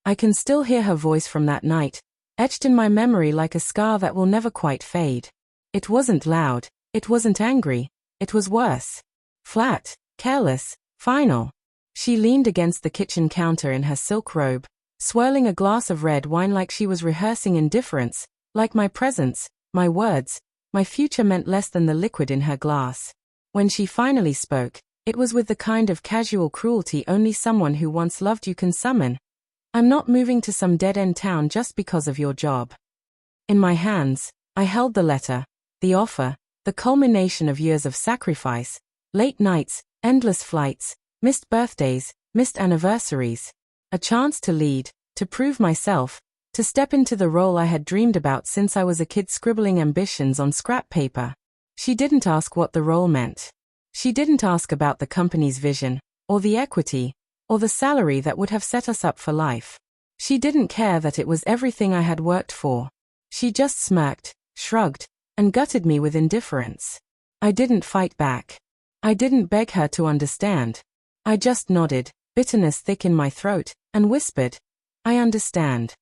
I can still hear her voice from that night, etched in my memory like a scar that will never quite fade. It wasn't loud, it wasn't angry, it was worse. Flat, careless, final. She leaned against the kitchen counter in her silk robe, swirling a glass of red wine like she was rehearsing indifference, like my presence, my words, my future meant less than the liquid in her glass. When she finally spoke, it was with the kind of casual cruelty only someone who once loved you can summon. I'm not moving to some dead-end town just because of your job. In my hands, I held the letter, the offer, the culmination of years of sacrifice, late nights, endless flights, missed birthdays, missed anniversaries. A chance to lead, to prove myself, to step into the role I had dreamed about since I was a kid scribbling ambitions on scrap paper. She didn't ask what the role meant. She didn't ask about the company's vision, or the equity, or the salary that would have set us up for life. She didn't care that it was everything I had worked for. She just smirked, shrugged, and gutted me with indifference. I didn't fight back. I didn't beg her to understand. I just nodded, bitterness thick in my throat, and whispered, "I understand."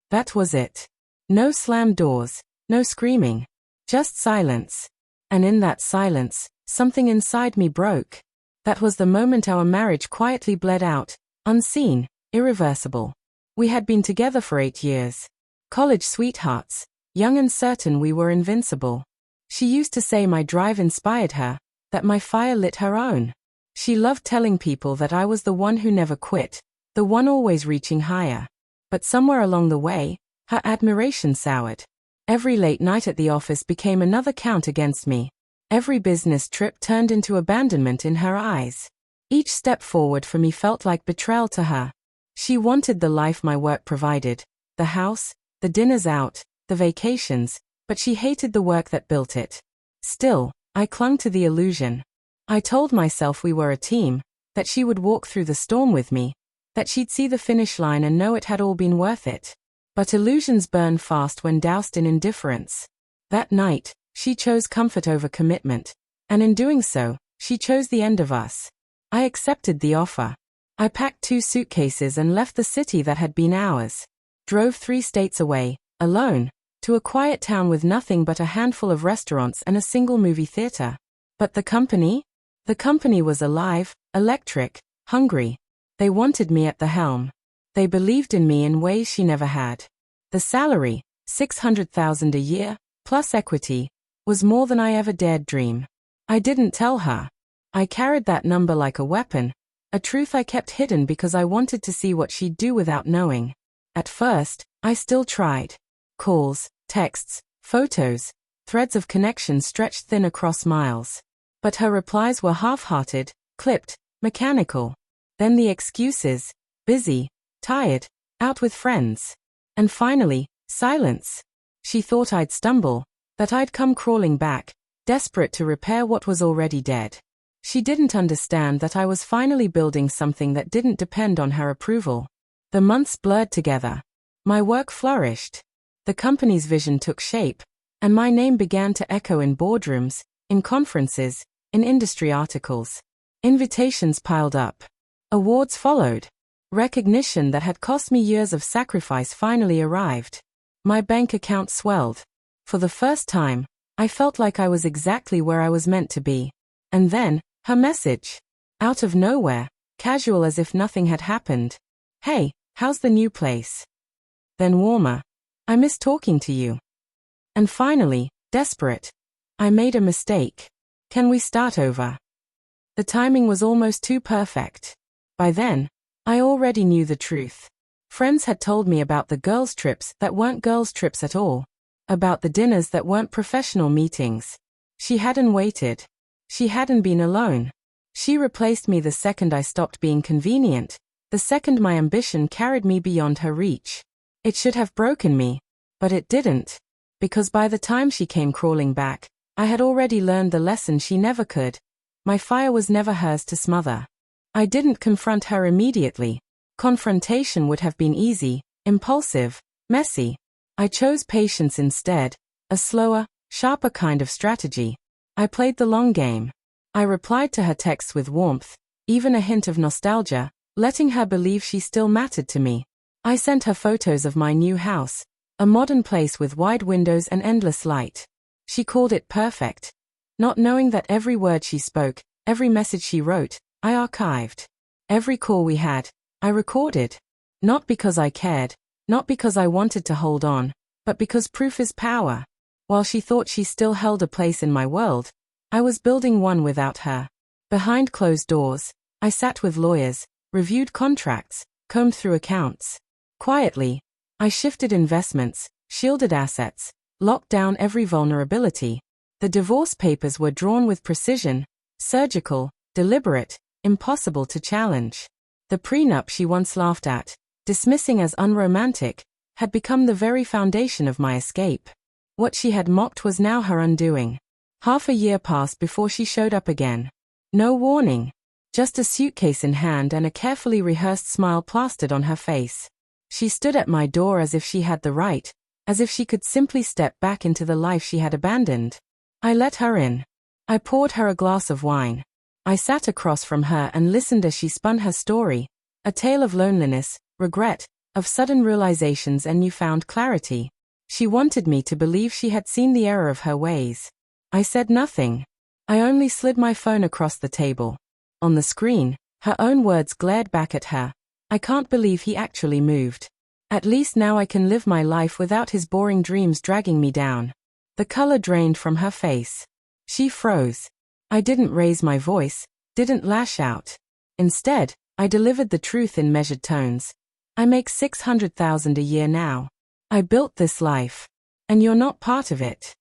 That was it. No slammed doors, no screaming. Just silence. And in that silence, something inside me broke. That was the moment our marriage quietly bled out, unseen, irreversible. We had been together for 8 years. College sweethearts, young and certain we were invincible. She used to say my drive inspired her, that my fire lit her own. She loved telling people that I was the one who never quit, the one always reaching higher. But somewhere along the way, her admiration soured. Every late night at the office became another count against me. Every business trip turned into abandonment in her eyes. Each step forward for me felt like betrayal to her. She wanted the life my work provided, the house, the dinners out, the vacations, but she hated the work that built it. Still, I clung to the illusion. I told myself we were a team, that she would walk through the storm with me, that she'd see the finish line and know it had all been worth it. But illusions burn fast when doused in indifference. That night, she chose comfort over commitment, and in doing so, she chose the end of us. I accepted the offer. I packed 2 suitcases and left the city that had been ours. Drove 3 states away, alone, to a quiet town with nothing but a handful of restaurants and a single movie theater. But the company? The company was alive, electric, hungry. They wanted me at the helm. They believed in me in ways she never had. The salary, $600,000 a year, plus equity, was more than I ever dared dream. I didn't tell her. I carried that number like a weapon, a truth I kept hidden because I wanted to see what she'd do without knowing. At first, I still tried. Calls, texts, photos, threads of connection stretched thin across miles. But her replies were half-hearted, clipped, mechanical. Then the excuses, busy, tired, out with friends. And finally, silence. She thought I'd stumble, that I'd come crawling back, desperate to repair what was already dead. She didn't understand that I was finally building something that didn't depend on her approval. The months blurred together. My work flourished. The company's vision took shape, and my name began to echo in boardrooms, in conferences, in industry articles. Invitations piled up. Awards followed. Recognition that had cost me years of sacrifice finally arrived. My bank account swelled. For the first time, I felt like I was exactly where I was meant to be. And then, her message. Out of nowhere, casual as if nothing had happened. "Hey, how's the new place?" Then warmer. "I miss talking to you." And finally, desperate. "I made a mistake. Can we start over?" The timing was almost too perfect. By then, I already knew the truth. Friends had told me about the girls' trips that weren't girls' trips at all. About the dinners that weren't professional meetings. She hadn't waited. She hadn't been alone. She replaced me the second I stopped being convenient, the second my ambition carried me beyond her reach. It should have broken me, but it didn't. Because by the time she came crawling back, I had already learned the lesson she never could. My fire was never hers to smother. I didn't confront her immediately. Confrontation would have been easy, impulsive, messy. I chose patience instead, a slower, sharper kind of strategy. I played the long game. I replied to her texts with warmth, even a hint of nostalgia, letting her believe she still mattered to me. I sent her photos of my new house, a modern place with wide windows and endless light. She called it perfect. Not knowing that every word she spoke, every message she wrote, I archived. Every call we had, I recorded. Not because I cared, not because I wanted to hold on, but because proof is power. While she thought she still held a place in my world, I was building one without her. Behind closed doors, I sat with lawyers, reviewed contracts, combed through accounts. Quietly, I shifted investments, shielded assets, locked down every vulnerability. The divorce papers were drawn with precision, surgical, deliberate, impossible to challenge. The prenup she once laughed at, dismissing as unromantic, had become the very foundation of my escape. What she had mocked was now her undoing. Half a year passed before she showed up again. No warning. Just a suitcase in hand and a carefully rehearsed smile plastered on her face. She stood at my door as if she had the right, as if she could simply step back into the life she had abandoned. I let her in. I poured her a glass of wine. I sat across from her and listened as she spun her story, a tale of loneliness, regret, of sudden realizations and newfound clarity. She wanted me to believe she had seen the error of her ways. I said nothing. I only slid my phone across the table. On the screen, her own words glared back at her. I can't believe he actually moved. At least now I can live my life without his boring dreams dragging me down. The color drained from her face. She froze. I didn't raise my voice, didn't lash out. Instead, I delivered the truth in measured tones. I make $600,000 a year now. I built this life. And you're not part of it.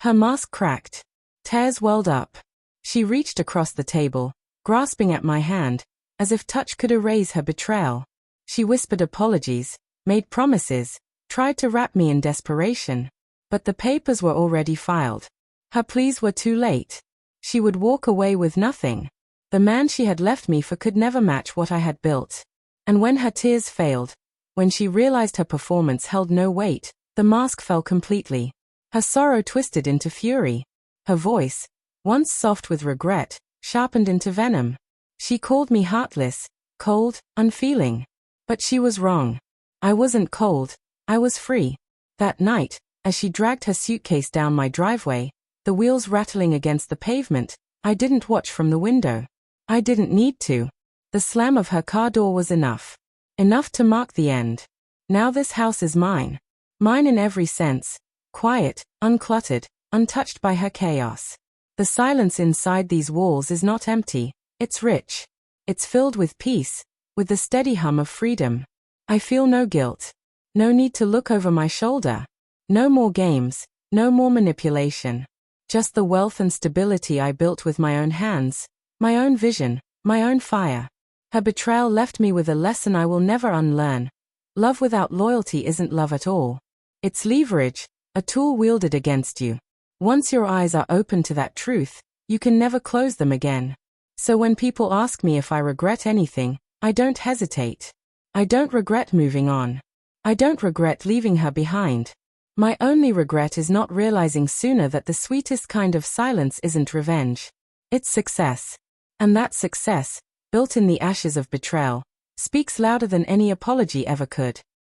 Her mask cracked. Tears welled up. She reached across the table, grasping at my hand, as if touch could erase her betrayal. She whispered apologies, made promises, tried to wrap me in desperation. But the papers were already filed. Her pleas were too late. She would walk away with nothing. The man she had left me for could never match what I had built. And when her tears failed, when she realized her performance held no weight, the mask fell completely. Her sorrow twisted into fury. Her voice, once soft with regret, sharpened into venom. She called me heartless, cold, unfeeling. But she was wrong. I wasn't cold, I was free. That night, as she dragged her suitcase down my driveway, the wheels rattling against the pavement, I didn't watch from the window. I didn't need to. The slam of her car door was enough. Enough to mark the end. Now this house is mine. Mine in every sense. Quiet, uncluttered, untouched by her chaos. The silence inside these walls is not empty, it's rich. It's filled with peace, with the steady hum of freedom. I feel no guilt. No need to look over my shoulder. No more games, no more manipulation. Just the wealth and stability I built with my own hands, my own vision, my own fire. Her betrayal left me with a lesson I will never unlearn. Love without loyalty isn't love at all. It's leverage, a tool wielded against you. Once your eyes are open to that truth, you can never close them again. So when people ask me if I regret anything, I don't hesitate. I don't regret moving on. I don't regret leaving her behind. My only regret is not realizing sooner that the sweetest kind of silence isn't revenge. It's success. And that success, built in the ashes of betrayal, speaks louder than any apology ever could.